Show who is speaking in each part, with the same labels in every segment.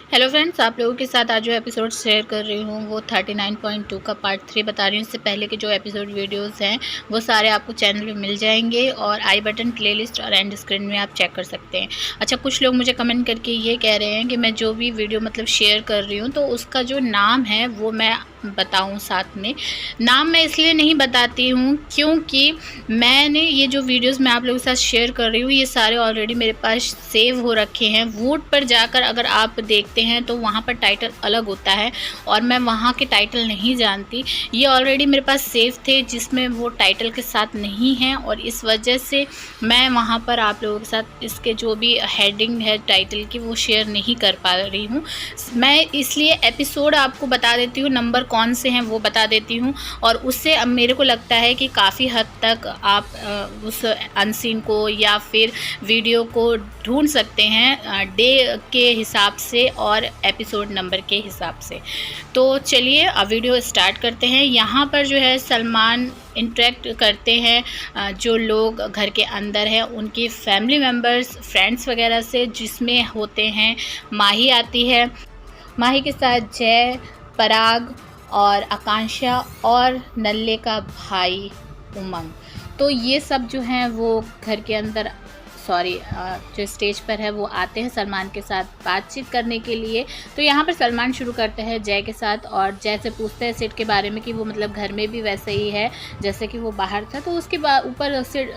Speaker 1: Hello friends, आप लोगों के साथ आज जो एपिसोड शेयर कर रही हूँ वो 39.2 का पार्ट 3 बता रही हूँ। इससे पहले के जो एपिसोड वीडियोस हैं वो सारे आपको चैनल पे मिल जाएंगे और आई बटन, प्लेलिस्ट और एंड स्क्रीन में आप चेक कर सकते हैं। अच्छा, कुछ लोग मुझे कमेंट करके ये कह रहे हैं कि मैं जो भी वीडियो मतलब शेयर कर रही हूँ तो उसका जो नाम है वो मैं बताऊं साथ में। नाम मैं इसलिए नहीं बताती हूँ क्योंकि मैंने ये जो वीडियोस मैं आप लोगों के साथ शेयर कर रही हूँ ये सारे ऑलरेडी मेरे पास सेव हो रखे हैं। वूट पर जाकर अगर आप देखते हैं तो वहाँ पर टाइटल अलग होता है और मैं वहाँ के टाइटल नहीं जानती। ये ऑलरेडी मेरे पास सेव थे जिसमें वो टाइटल के साथ नहीं हैं और इस वजह से मैं वहाँ पर आप लोगों के साथ इसके जो भी हेडिंग है टाइटल की वो शेयर नहीं कर पा रही हूँ। मैं इसलिए एपिसोड आपको बता देती हूँ, नंबर कौन से हैं वो बता देती हूँ और उससे अब मेरे को लगता है कि काफ़ी हद तक आप उस अनसीन को या फिर वीडियो को ढूंढ सकते हैं डे के हिसाब से और एपिसोड नंबर के हिसाब से। तो चलिए अब वीडियो स्टार्ट करते हैं। यहाँ पर जो है सलमान इंटरेक्ट करते हैं जो लोग घर के अंदर हैं उनकी फैमिली मेम्बर्स, फ्रेंड्स वगैरह से, जिसमें होते हैं माही आती है, माही के साथ जय, पराग और आकांक्षा और नल्ले का भाई उमंग। तो ये सब जो हैं वो घर के अंदर जो स्टेज पर है वो आते हैं सलमान के साथ बातचीत करने के लिए। तो यहाँ पर सलमान शुरू करते हैं जय के साथ और जय से पूछते हैं सिड के बारे में कि वो मतलब घर में भी वैसे ही है जैसे कि वो बाहर था। तो उसके ऊपर सिड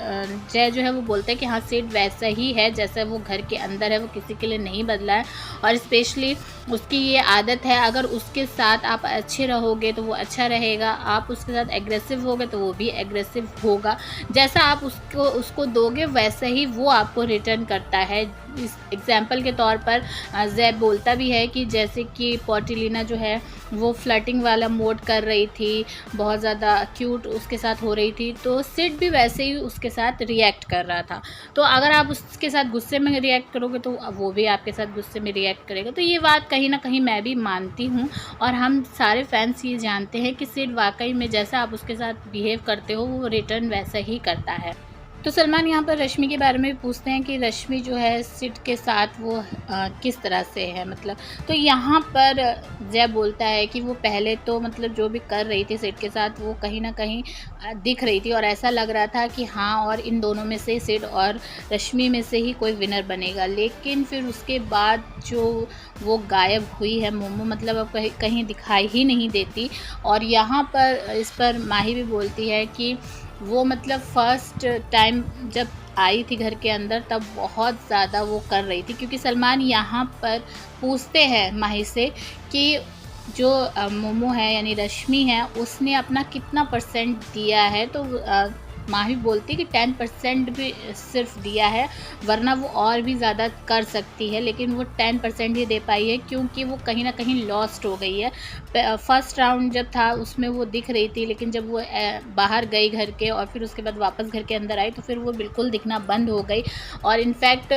Speaker 1: जय जो है वो बोलते हैं कि हाँ, सिड वैसा ही है जैसा वो घर के अंदर है, वो किसी के लिए नहीं बदला है और स्पेशली उसकी ये आदत है, अगर उसके साथ आप अच्छे रहोगे तो वो अच्छा रहेगा, आप उसके साथ एग्रेसिव होगे तो वो भी एग्रेसिव होगा, जैसा आप उसको दोगे वैसे ही वो आपको रिटर्न करता है। इस एग्जाम्पल के तौर पर जैब बोलता भी है कि जैसे कि पॉटिलिना जो है वो फ्लर्टिंग वाला मोड कर रही थी, बहुत ज़्यादा क्यूट उसके साथ हो रही थी, तो सिड भी वैसे ही उसके साथ रिएक्ट कर रहा था। तो अगर आप उसके साथ गुस्से में रिएक्ट करोगे तो वो भी आपके साथ गुस्से में रिएक्ट करेगा। तो ये बात कहीं ना कहीं मैं भी मानती हूँ और हम सारे फैंस ये जानते हैं कि सिड वाकई में जैसा आप उसके साथ बिहेव करते हो वो रिटर्न वैसा ही करता है। तो सलमान यहाँ पर रश्मि के बारे में भी पूछते हैं कि रश्मि जो है सिड के साथ वो किस तरह से है मतलब। तो यहाँ पर जय बोलता है कि वो पहले तो मतलब जो भी कर रही थी सिड के साथ वो कहीं ना कहीं दिख रही थी और ऐसा लग रहा था कि हाँ, और इन दोनों में से सिड और रश्मि में से ही कोई विनर बनेगा। लेकिन फिर उसके बाद जो वो गायब हुई है मोमो, मतलब अब कहीं दिखाई ही नहीं देती। और यहाँ पर इस पर माही भी बोलती है कि वो मतलब फर्स्ट टाइम जब आई थी घर के अंदर तब बहुत ज़्यादा वो कर रही थी, क्योंकि सलमान यहाँ पर पूछते हैं माही से कि जो मोमो है यानी रश्मि है उसने अपना कितना परसेंट दिया है। तो माही बोलती है कि 10% भी सिर्फ दिया है, वरना वो और भी ज़्यादा कर सकती है, लेकिन वो 10% ही दे पाई है क्योंकि वो कहीं ना कहीं लॉस्ट हो गई है। फर्स्ट राउंड जब था उसमें वो दिख रही थी, लेकिन जब वो बाहर गई घर के और फिर उसके बाद वापस घर के अंदर आई तो फिर वो बिल्कुल दिखना बंद हो गई। और इनफैक्ट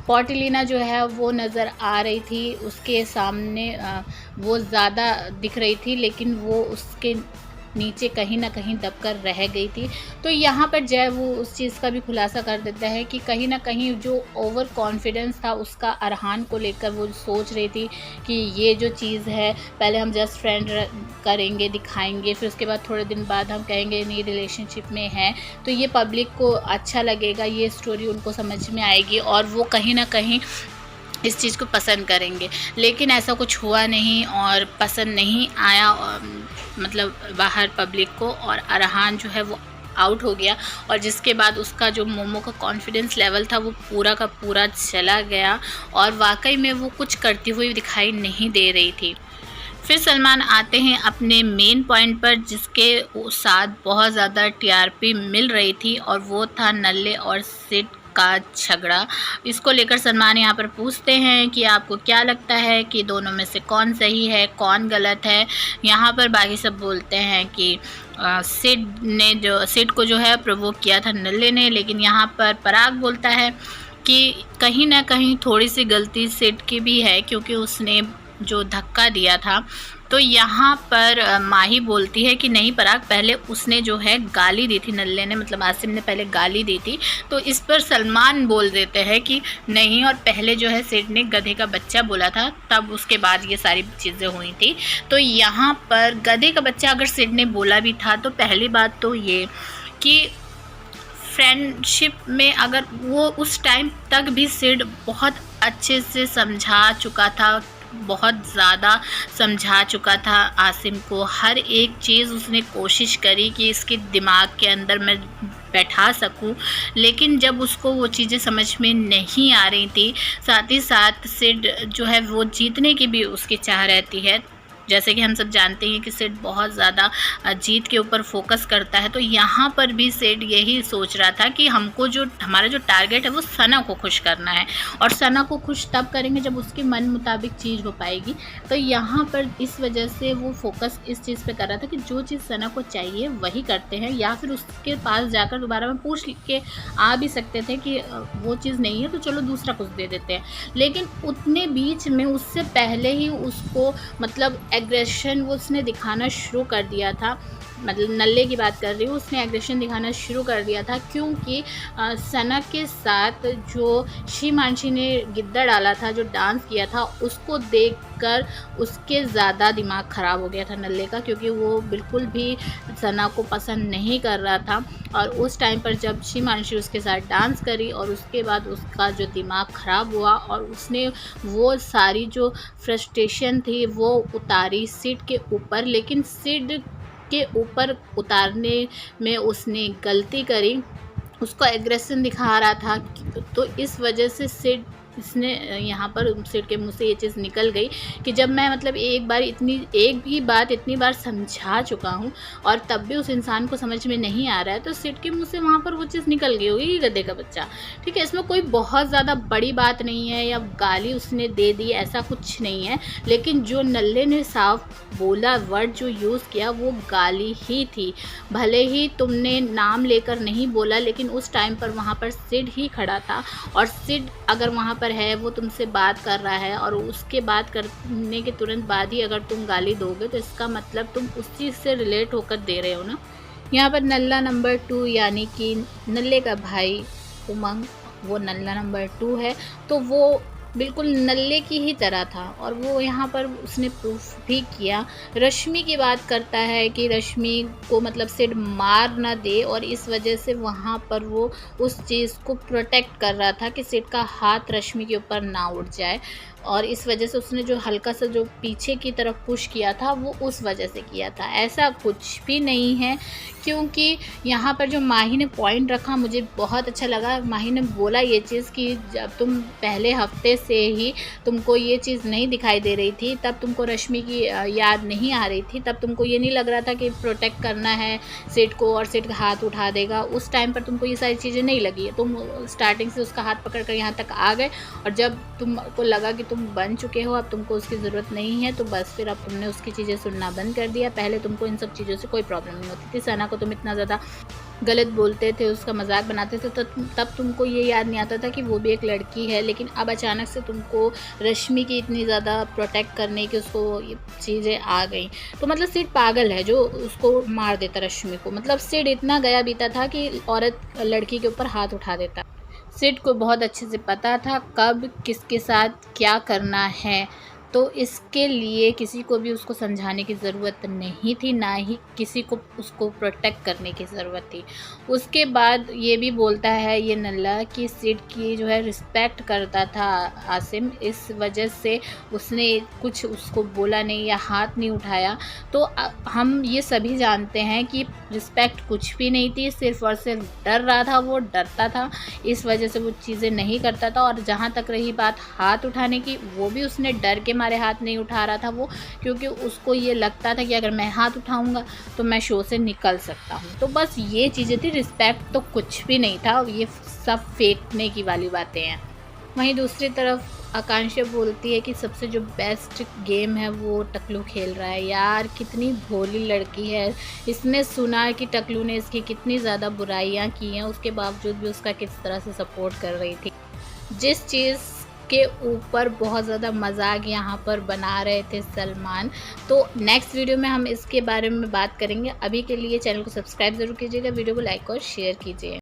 Speaker 1: पॉटिलिना जो है वो नज़र आ रही थी उसके सामने, वो ज़्यादा दिख रही थी लेकिन वो उसके नीचे कहीं ना कहीं दबकर रह गई थी। तो यहाँ पर जय वो उस चीज़ का भी खुलासा कर देता है कि कहीं ना कहीं जो ओवर कॉन्फिडेंस था उसका अरहान को लेकर, वो सोच रही थी कि ये जो चीज़ है पहले हम जस्ट फ्रेंड करेंगे, दिखाएंगे, फिर उसके बाद थोड़े दिन बाद हम कहेंगे नहीं रिलेशनशिप में है, तो ये पब्लिक को अच्छा लगेगा, ये स्टोरी उनको समझ में आएगी और वो कहीं ना कहीं इस चीज़ को पसंद करेंगे। लेकिन ऐसा कुछ हुआ नहीं और पसंद नहीं आया मतलब बाहर पब्लिक को, और अरहान जो है वो आउट हो गया और जिसके बाद उसका जो मोमो का कॉन्फिडेंस लेवल था वो पूरा का पूरा चला गया और वाकई में वो कुछ करती हुई दिखाई नहीं दे रही थी। फिर सलमान आते हैं अपने मेन पॉइंट पर जिसके साथ बहुत ज़्यादा टीआरपी मिल रही थी और वो था नल्ले और सिड का झगड़ा। इसको लेकर सलमान यहाँ पर पूछते हैं कि आपको क्या लगता है कि दोनों में से कौन सही है, कौन गलत है। यहाँ पर बाकी सब बोलते हैं कि सिड को जो है प्रोवोक किया था नल्ले ने, लेकिन यहाँ पर पराग बोलता है कि कहीं ना कहीं थोड़ी सी गलती सिड की भी है क्योंकि उसने जो धक्का दिया था। तो यहाँ पर माही बोलती है कि नहीं पराग, पहले उसने जो है गाली दी थी, नल्ले ने मतलब आसिम ने पहले गाली दी थी। तो इस पर सलमान बोल देते हैं कि नहीं, और पहले जो है सिड ने गधे का बच्चा बोला था, तब उसके बाद ये सारी चीज़ें हुई थी। तो यहाँ पर गधे का बच्चा अगर सिड ने बोला भी था तो पहली बात तो ये कि फ्रेंडशिप में अगर वो उस टाइम तक भी सिड बहुत अच्छे से समझा चुका था, बहुत ज़्यादा समझा चुका था आसिम को, हर एक चीज़ उसने कोशिश करी कि इसके दिमाग के अंदर मैं बैठा सकूं, लेकिन जब उसको वो चीज़ें समझ में नहीं आ रही थी, साथ ही साथ सिड जो है वो जीतने की भी उसकी चाह रहती है। जैसे कि हम सब जानते हैं कि सिड बहुत ज़्यादा जीत के ऊपर फोकस करता है। तो यहाँ पर भी सिड यही सोच रहा था कि हमको जो हमारा जो टारगेट है वो सना को खुश करना है, और सना को खुश तब करेंगे जब उसके मन मुताबिक चीज़ हो पाएगी। तो यहाँ पर इस वजह से वो फोकस इस चीज़ पे कर रहा था कि जो चीज़ सना को चाहिए वही करते हैं, या फिर उसके पास जाकर दोबारा में पूछ के आ भी सकते थे कि वो चीज़ नहीं है तो चलो दूसरा कुछ दे देते हैं। लेकिन उतने बीच में उससे पहले ही उसको मतलब एग्रेशन वो उसने दिखाना शुरू कर दिया था। मतलब नल्ले की बात कर रही हूँ, उसने एग्रेशन दिखाना शुरू कर दिया था, क्योंकि सना के साथ जो शिमांशी ने गिद्दा डाला था, जो डांस किया था, उसको देखकर उसके ज़्यादा दिमाग ख़राब हो गया था नल्ले का, क्योंकि वो बिल्कुल भी सना को पसंद नहीं कर रहा था। और उस टाइम पर जब शिमांशी उसके साथ डांस करी और उसके बाद उसका जो दिमाग ख़राब हुआ और उसने वो सारी जो फ्रस्ट्रेशन थी वो उतारी सिड के ऊपर, लेकिन सिड के ऊपर उतारने में उसने गलती करी, उसको एग्रेशन दिखा रहा था। तो इस वजह से सिड इसने यहाँ पर सिड के मुंह से ये चीज़ निकल गई कि जब मैं मतलब एक भी बात इतनी बार समझा चुका हूँ और तब भी उस इंसान को समझ में नहीं आ रहा है, तो सिड के मुंह से वहाँ पर वो चीज़ निकल गई होगी कि गधे का बच्चा। ठीक है, इसमें कोई बहुत ज़्यादा बड़ी बात नहीं है या गाली उसने दे दी, ऐसा कुछ नहीं है। लेकिन जो नल्ले ने साफ बोला, वर्ड जो यूज़ किया वो गाली ही थी। भले ही तुमने नाम लेकर नहीं बोला, लेकिन उस टाइम पर वहाँ पर सिड ही खड़ा था, और सिड अगर वहाँ पर है, वो तुमसे बात कर रहा है और उसके बात करने के तुरंत बाद ही अगर तुम गाली दोगे तो इसका मतलब तुम उस चीज़ से रिलेट होकर दे रहे हो ना। यहाँ पर नल्ला नंबर 2 यानी कि नल्ले का भाई उमंग, वो नल्ला नंबर 2 है, तो वो बिल्कुल नल्ले की ही तरह था, और वो यहाँ पर उसने प्रूफ भी किया। रश्मि की बात करता है कि रश्मि को मतलब सिड मार ना दे, और इस वजह से वहाँ पर वो उस चीज़ को प्रोटेक्ट कर रहा था कि सिड का हाथ रश्मि के ऊपर ना उठ जाए, और इस वजह से उसने जो हल्का सा जो पीछे की तरफ पुश किया था वो उस वजह से किया था। ऐसा कुछ भी नहीं है, क्योंकि यहाँ पर जो माही ने पॉइंट रखा मुझे बहुत अच्छा लगा। माही ने बोला ये चीज़ कि जब तुम पहले हफ्ते से ही तुमको ये चीज़ नहीं दिखाई दे रही थी, तब तुमको रश्मि की याद नहीं आ रही थी, तब तुमको ये नहीं लग रहा था कि प्रोटेक्ट करना है सिड को और सिड का हाथ उठा देगा, उस टाइम पर तुमको ये सारी चीज़ें नहीं लगी। तुम स्टार्टिंग से उसका हाथ पकड़ कर यहाँ तक आ गए, और जब तुमको लगा कि तुम बन चुके हो, अब तुमको उसकी ज़रूरत नहीं है, तो बस फिर अब तुमने उसकी चीज़ें सुनना बंद कर दिया। पहले तुमको इन सब चीज़ों से कोई प्रॉब्लम नहीं होती थी, सना को तुम इतना ज़्यादा गलत बोलते थे, उसका मजाक बनाते थे, तो तब तुमको ये याद नहीं आता था कि वो भी एक लड़की है। लेकिन अब अचानक से तुमको रश्मि की इतनी ज़्यादा प्रोटेक्ट करने की उसको ये चीज़ें आ गई। तो मतलब सिड पागल है जो उसको मार देता रश्मि को। मतलब सिड इतना गया बीता था कि औरत लड़की के ऊपर हाथ उठा देता। सिड को बहुत अच्छे से पता था कब किसके साथ क्या करना है, तो इसके लिए किसी को भी उसको समझाने की ज़रूरत नहीं थी, ना ही किसी को उसको प्रोटेक्ट करने की ज़रूरत थी। उसके बाद ये भी बोलता है ये नल्ला कि सिड की जो है रिस्पेक्ट करता था आसिम, इस वजह से उसने कुछ उसको बोला नहीं या हाथ नहीं उठाया। तो हम ये सभी जानते हैं कि रिस्पेक्ट कुछ भी नहीं थी, सिर्फ और सिर्फ डर रहा था, वो डरता था, इस वजह से वो चीज़ें नहीं करता था। और जहाँ तक रही बात हाथ उठाने की, वो भी उसने डर के हमारे हाथ नहीं उठा रहा था वो, क्योंकि उसको ये लगता था कि अगर मैं हाथ उठाऊंगा तो मैं शो से निकल सकता हूँ। तो बस ये चीज़ें थी, रिस्पेक्ट तो कुछ भी नहीं था, ये सब फेंकने की वाली बातें हैं। वहीं दूसरी तरफ आकांक्षा बोलती है कि सबसे जो बेस्ट गेम है वो टकलू खेल रहा है। यार कितनी भोली लड़की है, इसने सुना कि टकलू ने इसकी कितनी ज़्यादा बुराइयाँ की हैं, उसके बावजूद भी उसका किस तरह से सपोर्ट कर रही थी। जिस चीज़ के ऊपर बहुत ज़्यादा मजाक यहाँ पर बना रहे थे सलमान। तो नेक्स्ट वीडियो में हम इसके बारे में बात करेंगे। अभी के लिए चैनल को सब्सक्राइब ज़रूर कीजिएगा, वीडियो को लाइक और शेयर कीजिए।